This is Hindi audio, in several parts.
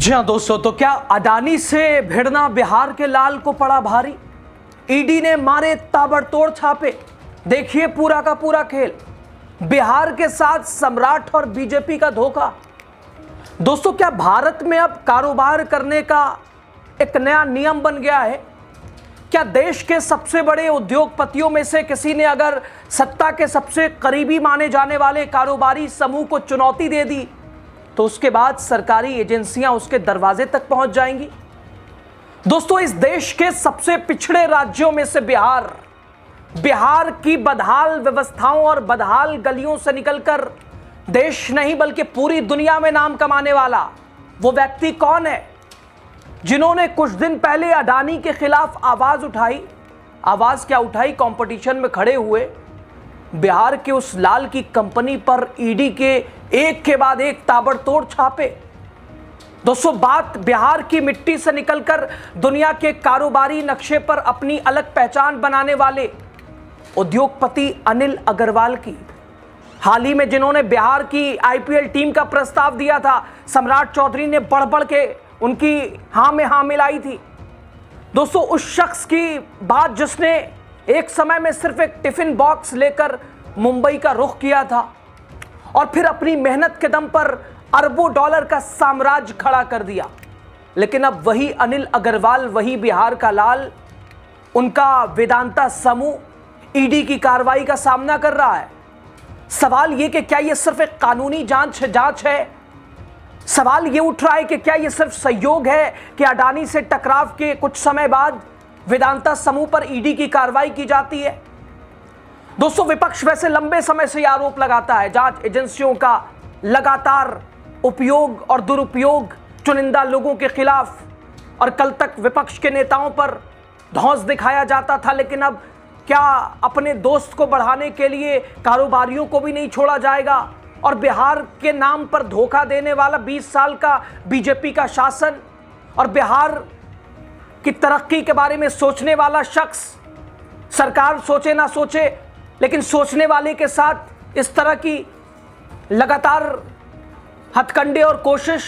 जी हाँ दोस्तों, तो क्या अडानी से भिड़ना बिहार के लाल को पड़ा भारी। ईडी ने मारे ताबड़तोड़ छापे। देखिए पूरा का पूरा खेल, बिहार के साथ सम्राट और बीजेपी का धोखा। दोस्तों, क्या भारत में अब कारोबार करने का एक नया नियम बन गया है? क्या देश के सबसे बड़े उद्योगपतियों में से किसी ने अगर सत्ता के सबसे करीबी माने जाने वाले कारोबारी समूह को चुनौती दे दी तो उसके बाद सरकारी एजेंसियां उसके दरवाजे तक पहुंच जाएंगी? दोस्तों, इस देश के सबसे पिछड़े राज्यों में से बिहार की बदहाल व्यवस्थाओं और बदहाल गलियों से निकलकर देश नहीं बल्कि पूरी दुनिया में नाम कमाने वाला वो व्यक्ति कौन है जिन्होंने कुछ दिन पहले अडानी के खिलाफ आवाज उठाई? आवाज क्या उठाई? कंपटीशन में खड़े हुए बिहार के उस लाल की कंपनी पर ईडी के एक के बाद एक ताबड़तोड़ छापे। दोस्तों, बात बिहार की मिट्टी से निकलकर दुनिया के कारोबारी नक्शे पर अपनी अलग पहचान बनाने वाले उद्योगपति अनिल अग्रवाल की। हाल ही में जिन्होंने बिहार की आईपीएल टीम का प्रस्ताव दिया था, सम्राट चौधरी ने बढ़ बढ़ के उनकी हाँ में हाँ मिलाई थी। दोस्तों, उस शख्स की बात जिसने एक समय में सिर्फ एक टिफिन बॉक्स लेकर मुंबई का रुख किया था और फिर अपनी मेहनत के दम पर अरबों डॉलर का साम्राज्य खड़ा कर दिया। लेकिन अब वही अनिल अग्रवाल, वही बिहार का लाल, उनका वेदांता समूह ईडी की कार्रवाई का सामना कर रहा है। सवाल यह कि क्या यह सिर्फ एक कानूनी जांच है? सवाल यह उठ रहा है कि क्या यह सिर्फ संयोग है कि अडानी से टकराव के कुछ समय बाद वेदांता समूह पर ईडी की कार्रवाई की जाती है? दोस्तों, विपक्ष वैसे लंबे समय से आरोप लगाता है जांच एजेंसियों का लगातार उपयोग और दुरुपयोग चुनिंदा लोगों के खिलाफ, और कल तक विपक्ष के नेताओं पर धौंस दिखाया जाता था। लेकिन अब क्या अपने दोस्त को बढ़ाने के लिए कारोबारियों को भी नहीं छोड़ा जाएगा? और बिहार के नाम पर धोखा देने वाला 20 साल का बीजेपी का शासन और बिहार की तरक्की के बारे में सोचने वाला शख्स, सरकार सोचे ना सोचे लेकिन सोचने वाले के साथ इस तरह की लगातार हथकंडे और कोशिश।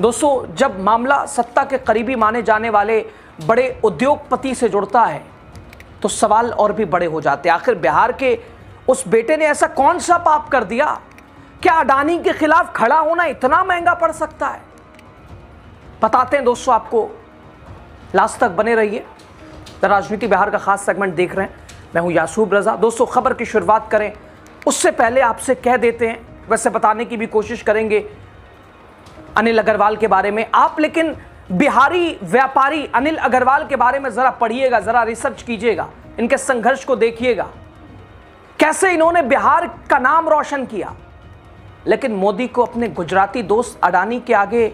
दोस्तों, जब मामला सत्ता के करीबी माने जाने वाले बड़े उद्योगपति से जुड़ता है तो सवाल और भी बड़े हो जाते हैं। आखिर बिहार के उस बेटे ने ऐसा कौन सा पाप कर दिया? क्या अडानी के खिलाफ खड़ा होना इतना महंगा पड़ सकता है? बताते हैं दोस्तों आपको, लास्ट तक बने रहिए। द राजनीति बिहार का खास सेगमेंट देख रहे हैं, मैं हूं यासूब रजा। दोस्तों, खबर की शुरुआत करें उससे पहले आपसे कह देते हैं, वैसे बताने की भी कोशिश करेंगे अनिल अग्रवाल के बारे में आप, लेकिन बिहारी व्यापारी अनिल अग्रवाल के बारे में जरा पढ़िएगा, जरा रिसर्च कीजिएगा, इनके संघर्ष को देखिएगा, कैसे इन्होंने बिहार का नाम रोशन किया। लेकिन मोदी को अपने गुजराती दोस्त अडानी के आगे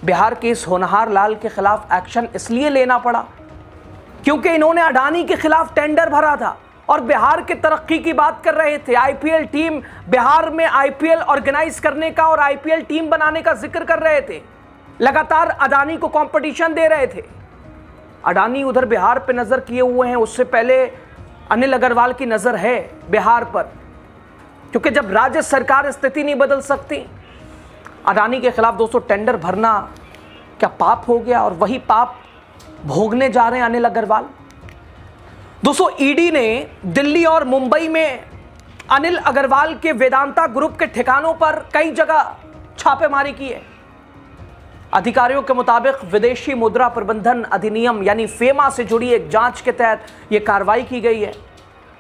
बिहार के इस होनहार लाल के खिलाफ एक्शन इसलिए लेना पड़ा क्योंकि इन्होंने अडानी के खिलाफ टेंडर भरा था और बिहार की तरक्की की बात कर रहे थे। आईपीएल टीम, बिहार में आईपीएल ऑर्गेनाइज करने का और आईपीएल टीम बनाने का जिक्र कर रहे थे, लगातार अडानी को कंपटीशन दे रहे थे। अडानी उधर बिहार पे नजर किए हुए हैं, उससे पहले अनिल अग्रवाल की नजर है बिहार पर, क्योंकि जब राज्य सरकार स्थिति नहीं बदल सकती, अडानी के खिलाफ दोस्तों टेंडर भरना क्या पाप हो गया? और वही पाप भोगने जा रहे हैं अनिल अग्रवाल। दोस्तों, ईडी ने दिल्ली और मुंबई में अनिल अग्रवाल के वेदांता ग्रुप के ठिकानों पर कई जगह छापेमारी की है। अधिकारियों के मुताबिक विदेशी मुद्रा प्रबंधन अधिनियम यानी फेमा से जुड़ी एक जांच के तहत यह कार्रवाई की गई है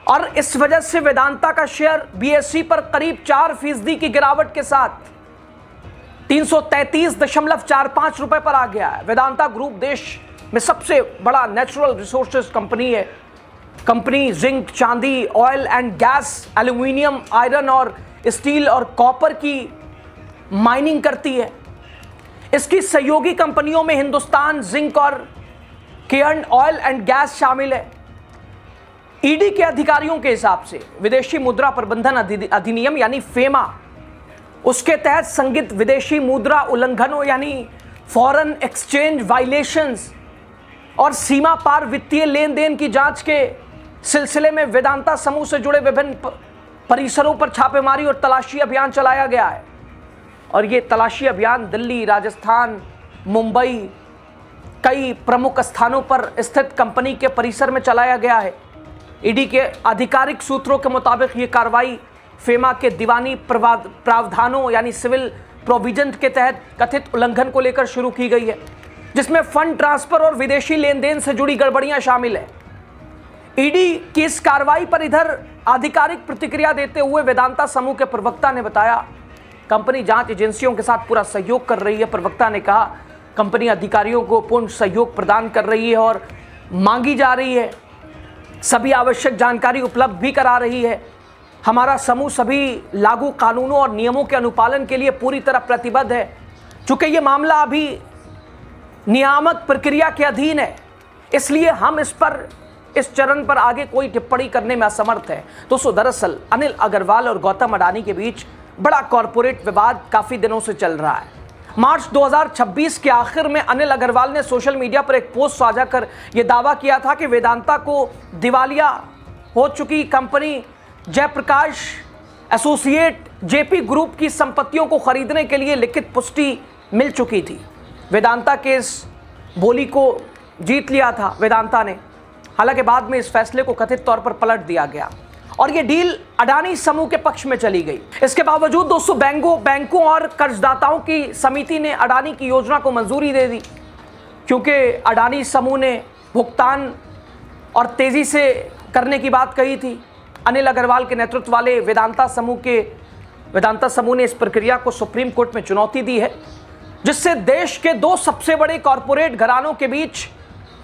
और इस वजह से वेदांता का शेयर बीएसई पर करीब 4% की गिरावट के साथ 333.45 रुपए पर आ गया है। वेदांता ग्रुप देश में सबसे बड़ा नेचुरल रिसोर्सेज कंपनी है। कंपनी जिंक, चांदी, oil and gas, aluminium, iron और स्टील और कॉपर की माइनिंग करती है। इसकी सहयोगी कंपनियों में हिंदुस्तान जिंक और केयर्न ऑयल एंड गैस शामिल है। ईडी के अधिकारियों के हिसाब से विदेशी मुद्रा प्रबंधन अधिनियम यानी फेमा, उसके तहत संगित विदेशी मुद्रा उल्लंघनों यानी फॉरेन एक्सचेंज वायलेशंस और सीमा पार वित्तीय लेन देन की जांच के सिलसिले में वेदांता समूह से जुड़े विभिन्न परिसरों पर छापेमारी और तलाशी अभियान चलाया गया है। और ये तलाशी अभियान दिल्ली, राजस्थान, मुंबई, कई प्रमुख स्थानों पर स्थित कंपनी के परिसर में चलाया गया है। ईडी के आधिकारिक सूत्रों के मुताबिक ये कार्रवाई फेमा के दीवानी प्रावधानों यानी सिविल प्रोविजन के तहत कथित उल्लंघन को लेकर शुरू की गई है, जिसमें फंड ट्रांसफर और विदेशी लेन देन से जुड़ी गड़बड़ियां शामिल है। ईडी की इस कार्रवाई पर इधर आधिकारिक प्रतिक्रिया देते हुए वेदांता समूह के प्रवक्ता ने बताया, कंपनी जांच एजेंसियों के साथ पूरा सहयोग कर रही है। प्रवक्ता ने कहा, कंपनी अधिकारियों को पूर्ण सहयोग प्रदान कर रही है और मांगी जा रही है, सभी आवश्यक जानकारी उपलब्ध भी करा रही है। हमारा समूह सभी लागू कानूनों और नियमों के अनुपालन के लिए पूरी तरह प्रतिबद्ध है। चूंकि ये मामला अभी नियामक प्रक्रिया के अधीन है, इसलिए हम इस चरण पर आगे कोई टिप्पणी करने में असमर्थ है। दोस्तों, दरअसल अनिल अग्रवाल और गौतम अडानी के बीच बड़ा कॉरपोरेट विवाद काफी दिनों से चल रहा है। मार्च 2026 के आखिर में अनिल अग्रवाल ने सोशल मीडिया पर एक पोस्ट साझा कर यह दावा किया था कि वेदांता को दिवालिया हो चुकी company Jaiprakash associate JP group की संपत्तियों को खरीदने के लिए लिखित पुष्टि मिल चुकी थी। वेदांता के इस बोली को जीत लिया था वेदांता ने। हालांकि बाद में इस फैसले को कथित तौर पर पलट दिया गया और यह डील अडानी समूह के पक्ष में चली गई। इसके बावजूद दोस्तों बैंकों और कर्जदाताओं की समिति ने अडानी की योजना को मंजूरी दे दी, क्योंकि अडानी समूह ने भुगतान और तेजी से करने की बात कही थी। अनिल अग्रवाल के नेतृत्व वाले वेदांता समूह ने इस प्रक्रिया को सुप्रीम कोर्ट में चुनौती दी है, जिससे देश के दो सबसे बड़े कॉरपोरेट घरानों के बीच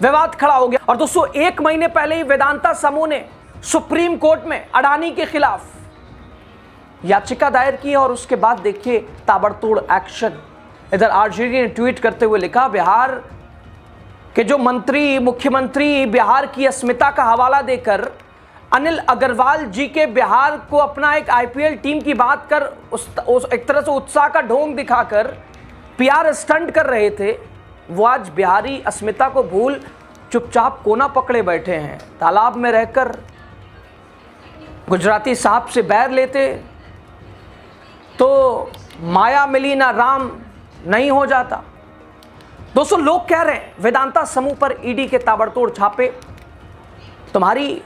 विवाद खड़ा हो गया। और दोस्तों, 1 महीने पहले ही वेदांता समूह ने सुप्रीम कोर्ट में अडानी के खिलाफ याचिका दायर की और उसके बाद देखिए ताबड़तोड़ एक्शन। इधर आरजेडी ने ट्वीट करते हुए लिखा, बिहार के जो मुख्यमंत्री बिहार की अस्मिता का हवाला देकर अनिल अग्रवाल जी के बिहार को अपना एक आईपीएल टीम की बात कर एक तरह से उत्साह का ढोंग दिखाकर पीआर स्टंट कर रहे थे, वो आज बिहारी अस्मिता को भूल चुपचाप कोना पकड़े बैठे हैं। तालाब में रहकर गुजराती साहब से बैर लेते तो माया मिली ना राम नहीं हो जाता। दोस्तों, लोग कह रहे हैं वेदांता समूह पर ईडी के ताबड़तोड़ छापे, तुम्हारी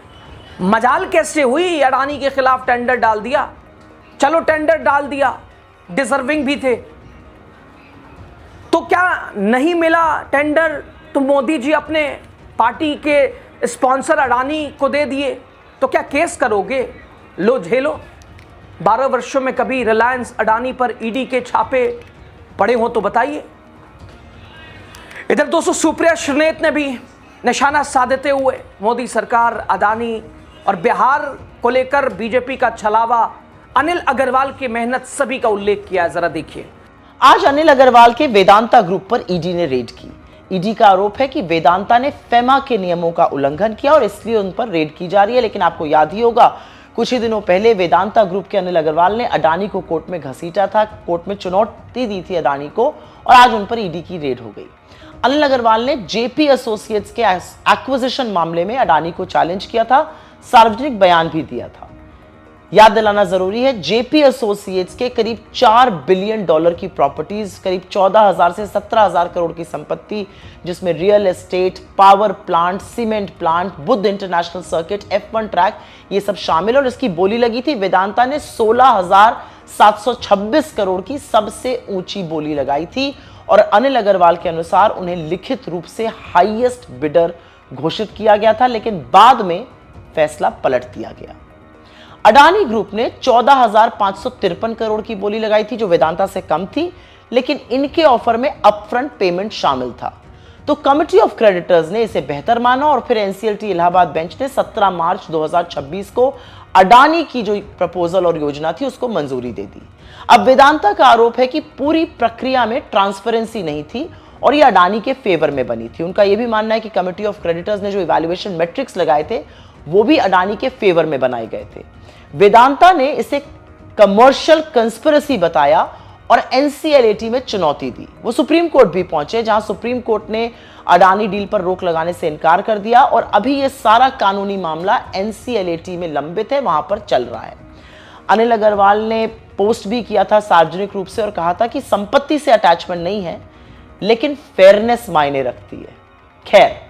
मजाल कैसे हुई, अडानी के खिलाफ टेंडर डाल दिया। चलो टेंडर डाल दिया, डिजर्विंग भी थे, तो क्या नहीं मिला टेंडर तो मोदी जी अपने पार्टी के स्पॉन्सर अडानी को दे दिए, तो क्या केस करोगे? लो झेलो। 12 वर्षों में कभी रिलायंस अडानी पर ईडी के छापे पड़े हो तो बताइए। इधर दोस्तों, सुप्रिया श्रीनेत ने भी निशाना साधते हुए मोदी सरकार, अडानी और बिहार को लेकर बीजेपी का छलावा, अनिल अग्रवाल की मेहनत सभी का उल्लेख किया। जरा देखिए। आज अनिल अग्रवाल के वेदांता ग्रुप पर ईडी ने रेड की। ईडी का आरोप है कि वेदांता ने फेमा के नियमों का उल्लंघन किया और इसलिए उन पर रेड की जा रही है। लेकिन आपको याद ही होगा, कुछ ही दिनों पहले वेदांता ग्रुप के अनिल अग्रवाल ने अडानी को कोर्ट में घसीटा था, कोर्ट में चुनौती दी थी अडानी को, और आज उन पर ईडी की रेड हो गई। अनिल अग्रवाल ने जेपी एसोसिएट्स के एक्विजिशन मामले में अडानी को चैलेंज किया था, सार्वजनिक बयान भी दिया था। याद दिलाना जरूरी है, जेपी एसोसिएट्स के करीब $4 बिलियन की प्रॉपर्टीज, करीब 14,000 से 17,000 करोड़ की संपत्ति, जिसमें real estate, power plant, cement plant, Buddha international circuit, F1 track, ये सब शामिल। और इसकी बोली लगी थी, वेदांता ने 16,726 करोड़ की सबसे ऊंची बोली लगाई थी और अनिल अग्रवाल के अनुसार उन्हें लिखित रूप से हाईएस्ट बिडर घोषित किया गया था, लेकिन बाद में फैसला पलट दिया गया। अडानी ग्रुप ने 14,553 करोड़ की बोली लगाई थी, जो वेदांता से कम थी, लेकिन इनके ऑफर में अपफ्रंट पेमेंट शामिल था। तो कमिटी ऑफ क्रेडिटर्स ने इसे बेहतर माना और फिर एनसीएलटी इलाहाबाद बेंच ने 17 मार्च 2026 को अडानी की जो प्रपोजल और योजना थी उसको मंजूरी दे दी। अब वेदांता का आरोप है कि पूरी प्रक्रिया में ट्रांसपेरेंसी नहीं थी और ये अडानी के फेवर में बनी थी। उनका यह भी मानना है कि कमिटी ऑफ क्रेडिटर्स ने जो इवैल्यूएशन मैट्रिक्स लगाए थे वो भी अडानी के फेवर में बनाए गए थे। वेदांता ने इसे कमर्शियल कंस्पिरेसी बताया और एनसीएलटी में चुनौती दी। वो सुप्रीम कोर्ट भी पहुंचे, जहां सुप्रीम कोर्ट ने अडानी डील पर रोक लगाने से इनकार कर दिया और अभी ये सारा कानूनी मामला एनसीएलटी में लंबित है, वहां पर चल रहा है। अनिल अग्रवाल ने पोस्ट भी किया था सार्वजनिक रूप से और कहा था कि संपत्ति से अटैचमेंट नहीं है, लेकिन फेयरनेस मायने रखती है। खैर,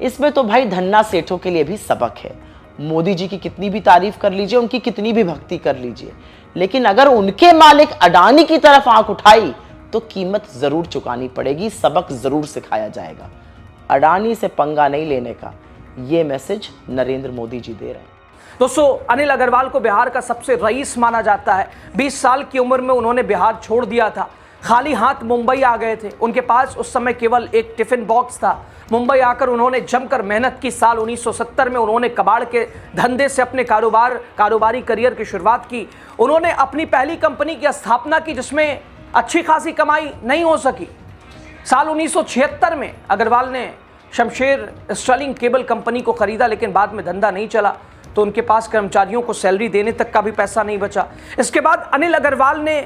इसमें तो भाई धन्ना सेठों के लिए भी सबक है। मोदी जी की कितनी भी तारीफ कर लीजिए, उनकी कितनी भी भक्ति कर लीजिए, लेकिन अगर उनके मालिक अडानी की तरफ आंख उठाई तो कीमत जरूर चुकानी पड़ेगी, सबक जरूर सिखाया जाएगा। अडानी से पंगा नहीं लेने का ये मैसेज नरेंद्र मोदी जी दे रहे हैं। दोस्तों, अनिल अग्रवाल को बिहार का सबसे रईस माना जाता है। 20 साल की उम्र में उन्होंने बिहार छोड़ दिया था, खाली हाथ मुंबई आ गए थे। उनके पास उस समय केवल एक टिफिन बॉक्स था। मुंबई आकर उन्होंने जमकर मेहनत की। साल 1970 में उन्होंने कबाड़ के धंधे से अपने कारोबारी करियर की शुरुआत की। उन्होंने अपनी पहली कंपनी की स्थापना की जिसमें अच्छी खासी कमाई नहीं हो सकी। साल 1976 में अग्रवाल ने शमशेर स्टर्लिंग केबल कंपनी को खरीदा, लेकिन बाद में धंधा नहीं चला तो उनके पास कर्मचारियों को सैलरी देने तक का भी पैसा नहीं बचा। इसके बाद अनिल अग्रवाल ने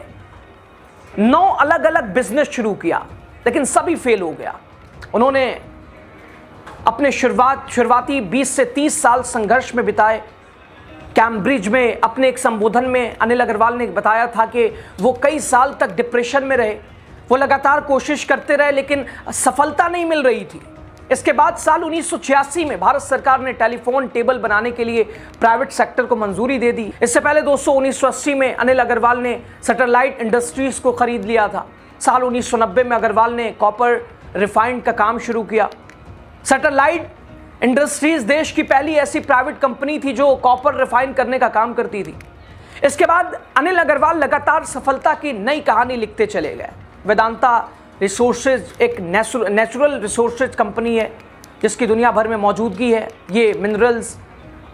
9 अलग अलग बिजनेस शुरू किया, लेकिन सभी फेल हो गया। उन्होंने अपने शुरुआती 20 से 30 साल संघर्ष में बिताए। कैम्ब्रिज में अपने एक संबोधन में अनिल अग्रवाल ने बताया था कि वो कई साल तक डिप्रेशन में रहे। वो लगातार कोशिश करते रहे, लेकिन सफलता नहीं मिल रही थी। इसके बाद साल 1986 में भारत सरकार ने टेलीफोन टेबल बनाने के लिए प्राइवेट सेक्टर को मंजूरी दे दी। इससे पहले दोस्तों 1980 में अनिल अग्रवाल ने सैटेलाइट इंडस्ट्रीज को खरीद लिया था। साल 1990 में अग्रवाल ने कॉपर रिफाइंड का काम शुरू किया। सैटेलाइट इंडस्ट्रीज देश की पहली ऐसी प्राइवेट कंपनी थी जो कॉपर रिफाइन करने का काम करती थी। इसके बाद अनिल अग्रवाल लगातार सफलता की नई कहानी लिखते चले गए। वेदांता रिसोर्सेज एक नेचुरल रिसोर्सेज कंपनी है जिसकी दुनिया भर में मौजूदगी है। ये मिनरल्स,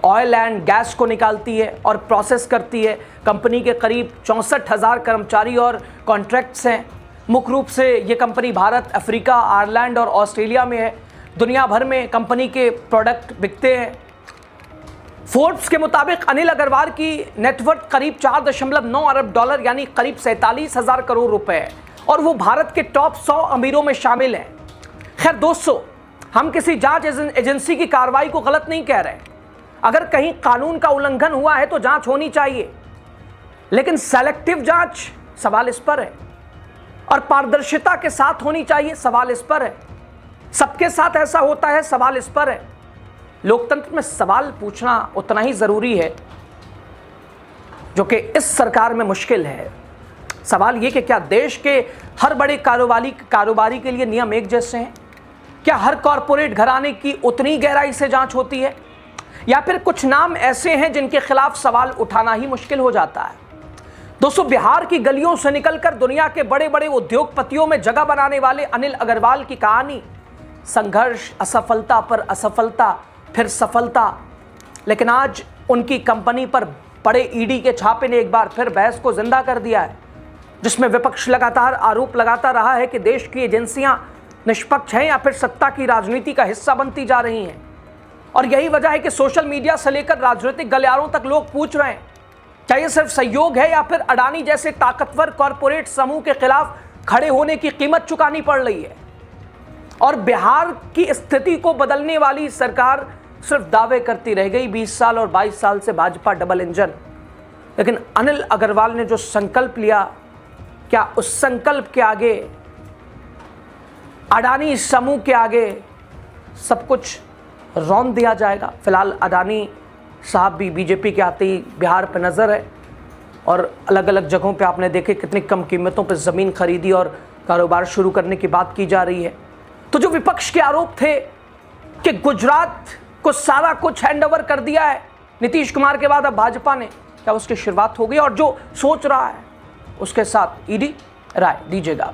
ऑयल एंड गैस को निकालती है और प्रोसेस करती है। कंपनी के करीब 64,000 कर्मचारी और कॉन्ट्रैक्ट्स हैं। मुख्य रूप से ये कंपनी भारत, अफ्रीका, आयरलैंड और ऑस्ट्रेलिया में है। दुनिया भर में कंपनी के प्रोडक्ट बिकते हैं। फोर्ब्स के मुताबिक अनिल अग्रवाल की नेटवर्थ करीब 4.9 अरब डॉलर यानी करीब 47,000 करोड़ रुपए है और वो भारत के टॉप 100 अमीरों में शामिल हैं। खैर दोस्तों, हम किसी जांच एजेंसी की कार्रवाई को गलत नहीं कह रहे। अगर कहीं कानून का उल्लंघन हुआ है तो जांच होनी चाहिए, लेकिन सेलेक्टिव जांच सवाल इस पर है और पारदर्शिता के साथ होनी चाहिए, सवाल इस पर है। सबके साथ ऐसा होता है, सवाल इस पर है। लोकतंत्र में सवाल पूछना उतना ही जरूरी है जो कि इस सरकार में मुश्किल है। सवाल ये कि क्या देश के हर बड़े कारोबारी के लिए नियम एक जैसे हैं? क्या हर कॉरपोरेट घराने की उतनी गहराई से जांच होती है, या फिर कुछ नाम ऐसे हैं जिनके खिलाफ सवाल उठाना ही मुश्किल हो जाता है? दोस्तों, बिहार की गलियों से निकलकर दुनिया के बड़े बड़े उद्योगपतियों में जगह बनाने वाले अनिल अग्रवाल की कहानी संघर्ष, असफलता पर असफलता, फिर सफलता। लेकिन आज उनकी कंपनी पर पड़े ईडी के छापे ने एक बार फिर बहस को जिंदा कर दिया है, जिसमें विपक्ष लगातार आरोप लगाता रहा है कि देश की एजेंसियां निष्पक्ष हैं या फिर सत्ता की राजनीति का हिस्सा बनती जा रही हैं। और यही वजह है कि सोशल मीडिया से लेकर राजनीतिक गलियारों तक लोग पूछ रहे हैं, क्या ये सिर्फ सहयोग है या फिर अडानी जैसे ताकतवर कॉरपोरेट समूह के खिलाफ खड़े होने की कीमत चुकानी पड़ रही है? और बिहार की स्थिति को बदलने वाली सरकार सिर्फ दावे करती रह गई। 20 साल और 22 साल से भाजपा डबल इंजन। लेकिन अनिल अग्रवाल ने जो संकल्प लिया, क्या उस संकल्प के आगे, अडानी समूह के आगे सब कुछ रौंद दिया जाएगा? फिलहाल अडानी साहब भी बीजेपी के आते ही बिहार पर नजर है और अलग अलग जगहों पे आपने देखे कितनी कम कीमतों पे ज़मीन खरीदी और कारोबार शुरू करने की बात की जा रही है। तो जो विपक्ष के आरोप थे कि गुजरात को सारा कुछ हैंडओवर कर दिया है नीतीश कुमार के बाद अब भाजपा ने, क्या उसकी शुरुआत हो गई? और जो सोच रहा है उसके साथ ईडी, राय दीजिएगा।